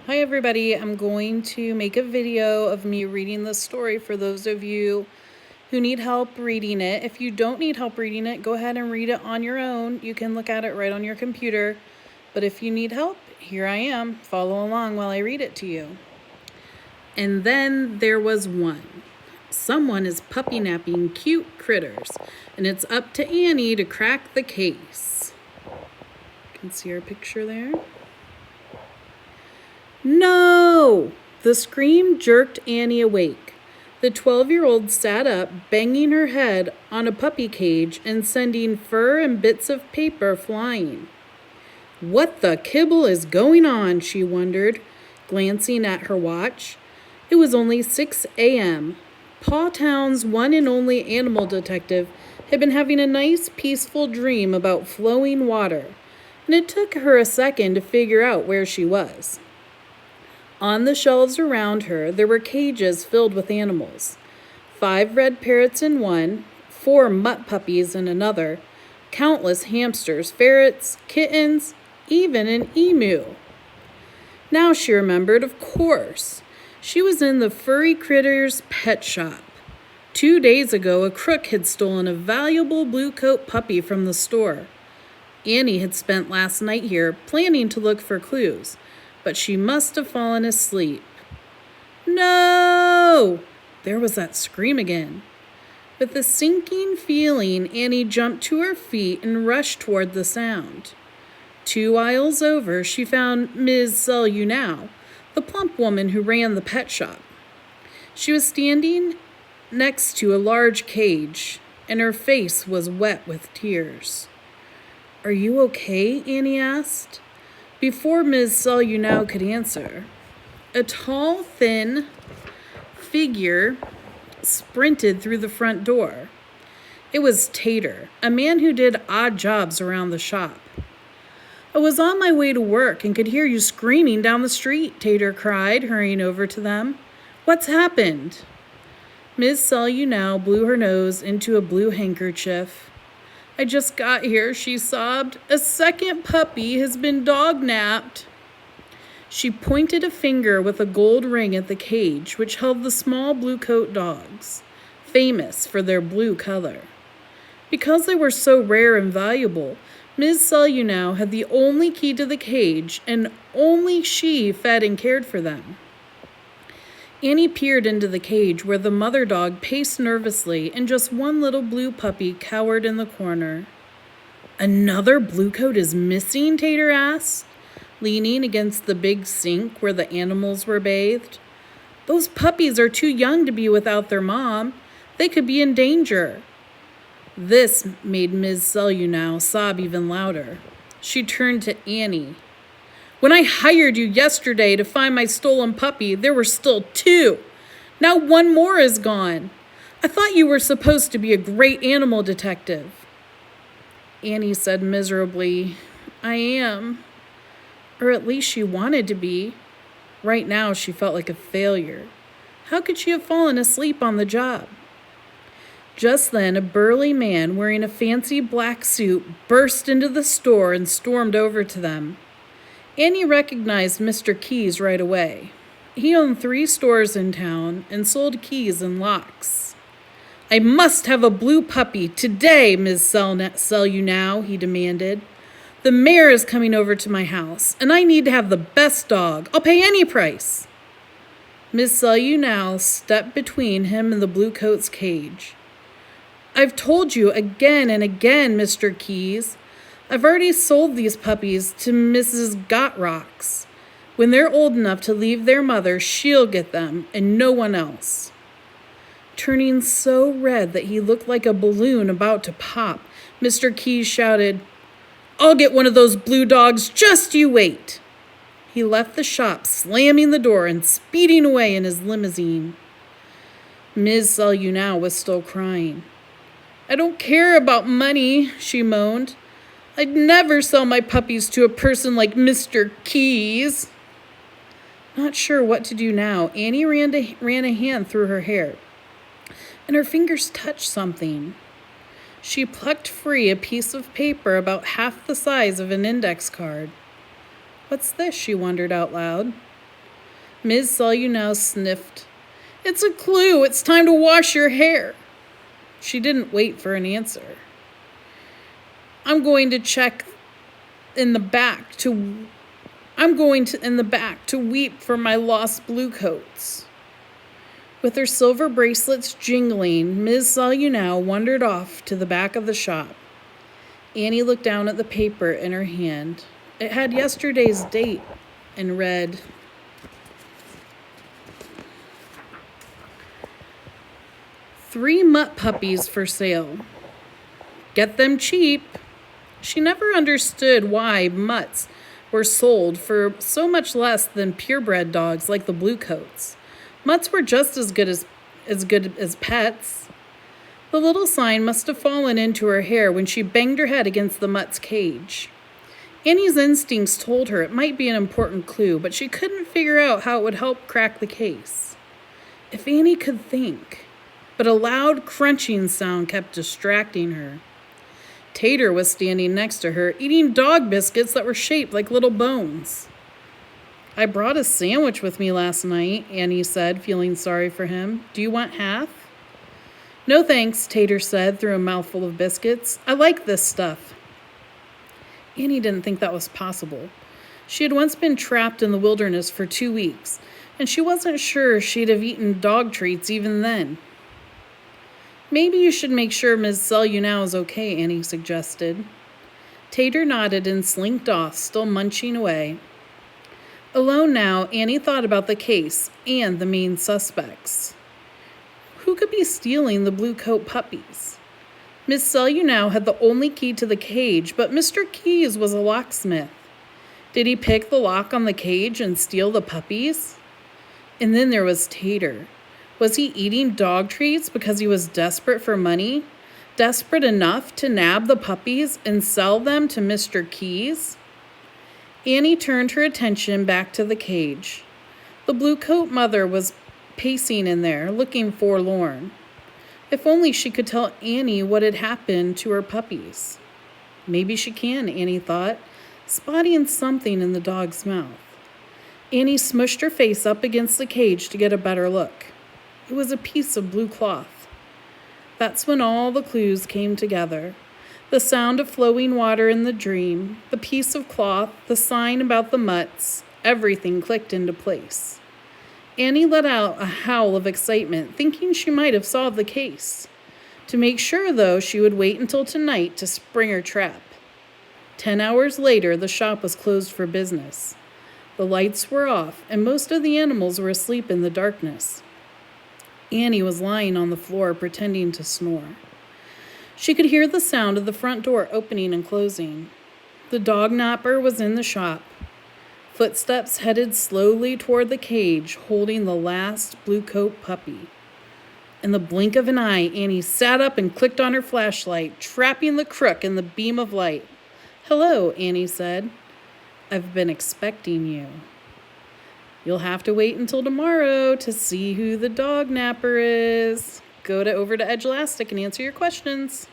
Hi everybody, I'm going to make a video of me reading this story for those of you who need help reading it. If you don't need help reading it, go ahead and read it on your own. You can look at it right on your computer. But if you need help, here I am. Follow along while I read it to you. And then there was one. Someone is puppy napping cute critters, and it's up to Annie to crack the case. You can see our picture there. No! The scream jerked Annie awake. The 12-year-old sat up, banging her head on a puppy cage and sending fur and bits of paper flying. What the kibble is going on, she wondered, glancing at her watch. It was only 6 a.m. Pawtown's one and only animal detective had been having a nice, peaceful dream about flowing water, and it took her a second to figure out where she was. On the shelves around her, there were cages filled with animals. 5 red parrots in one, 4 mutt puppies in another, countless hamsters, ferrets, kittens, even an emu. Now she remembered, of course. She was in the Furry Critters pet shop. 2 days ago, a crook had stolen a valuable blue coat puppy from the store. Annie had spent last night here, planning to look for clues, but she must have fallen asleep. No! There was that scream again. With a sinking feeling, Annie jumped to her feet and rushed toward the sound. 2 aisles over, she found Ms. Sell-You-Now, the plump woman who ran the pet shop. She was standing next to a large cage, and her face was wet with tears. "Are you okay?" Annie asked. Before Ms. Sell-You-Now could answer, a tall, thin figure sprinted through the front door. It was Tater, a man who did odd jobs around the shop. "I was on my way to work and could hear you screaming down the street," Tater cried, hurrying over to them. "What's happened?" Ms. Sell-You-Now blew her nose into a blue handkerchief. "I just got here," she sobbed. "A second puppy has been dog-napped." She pointed a finger with a gold ring at the cage, which held the small blue coat dogs, famous for their blue color. Because they were so rare and valuable, Ms. Sell-You-Now had the only key to the cage, and only she fed and cared for them. Annie peered into the cage where the mother dog paced nervously and just one little blue puppy cowered in the corner. "Another blue coat is missing?" Tater asked, leaning against the big sink where the animals were bathed. "Those puppies are too young to be without their mom. They could be in danger." This made Ms. Sell-You-Now sob even louder. She turned to Annie. "When I hired you yesterday to find my stolen puppy, there were still 2. Now 1 more is gone. I thought you were supposed to be a great animal detective." Annie said miserably, "I am." Or at least she wanted to be. Right now she felt like a failure. How could she have fallen asleep on the job? Just then, a burly man wearing a fancy black suit burst into the store and stormed over to them. Annie recognized Mr. Keys right away. He owned 3 stores in town and sold keys and locks. "I must have a blue puppy today, Ms. Sell-You-Now," he demanded. "The mayor is coming over to my house, and I need to have the best dog. I'll pay any price." Ms. Sell-You-Now stepped between him and the blue coat's cage. "I've told you again and again, Mr. Keys. I've already sold these puppies to Mrs. Gotrocks. When they're old enough to leave their mother, she'll get them, and no one else." Turning so red that he looked like a balloon about to pop, Mr. Keys shouted, "I'll get one of those blue dogs, just you wait." He left the shop, slamming the door and speeding away in his limousine. Ms. Sell-You-Now was still crying. "I don't care about money," she moaned. "I'd never sell my puppies to a person like Mr. Keys." Not sure what to do now, Annie ran a hand through her hair, and her fingers touched something. She plucked free a piece of paper about half the size of an index card. "What's this?" she wondered out loud. Ms. Solunow sniffed. It's a clue. It's time to wash your hair. She didn't wait for an answer. I'm going in the back to weep for my lost blue coats. With her silver bracelets jingling, Ms. Solunow wandered off to the back of the shop. Annie looked down at the paper in her hand. It had yesterday's date and read, "3 mutt puppies for sale. Get them cheap." She never understood why mutts were sold for so much less than purebred dogs like the Bluecoats. Mutts were just as good as pets. The little sign must have fallen into her hair when she banged her head against the mutt's cage. Annie's instincts told her it might be an important clue, but she couldn't figure out how it would help crack the case. If Annie could think. But a loud crunching sound kept distracting her. Tater was standing next to her, eating dog biscuits that were shaped like little bones. "I brought a sandwich with me last night," Annie said, feeling sorry for him. "Do you want half?" "No thanks," Tater said through a mouthful of biscuits. "I like this stuff." Annie didn't think that was possible. She had once been trapped in the wilderness for 2 weeks, and she wasn't sure she'd have eaten dog treats even then. "Maybe you should make sure Ms. Solunow is okay," Annie suggested. Tater nodded and slinked off, still munching away. Alone now, Annie thought about the case and the main suspects. Who could be stealing the Bluecoat puppies? Miss Solunow had the only key to the cage, but Mr. Keyes was a locksmith. Did he pick the lock on the cage and steal the puppies? And then there was Tater. Was he eating dog treats because he was desperate for money? Desperate enough to nab the puppies and sell them to Mr. Keyes? Annie turned her attention back to the cage. The Bluecoat mother was pacing in there, looking forlorn. If only she could tell Annie what had happened to her puppies. Maybe she can, Annie thought, spotting something in the dog's mouth. Annie smushed her face up against the cage to get a better look. It was a piece of blue cloth. That's when all the clues came together. The sound of flowing water in the dream, the piece of cloth, the sign about the mutts, everything clicked into place. Annie let out a howl of excitement, thinking she might have solved the case. To make sure, though, she would wait until tonight to spring her trap. 10 hours later, the shop was closed for business. The lights were off, and most of the animals were asleep in the darkness. Annie was lying on the floor, pretending to snore. She could hear the sound of the front door opening and closing. The dog napper was in the shop. Footsteps headed slowly toward the cage, holding the last Bluecoat puppy. In the blink of an eye, Annie sat up and clicked on her flashlight, trapping the crook in the beam of light. "Hello," Annie said. "I've been expecting you." You'll have to wait until tomorrow to see who the dog napper is. Go over to Edgelastic and answer your questions.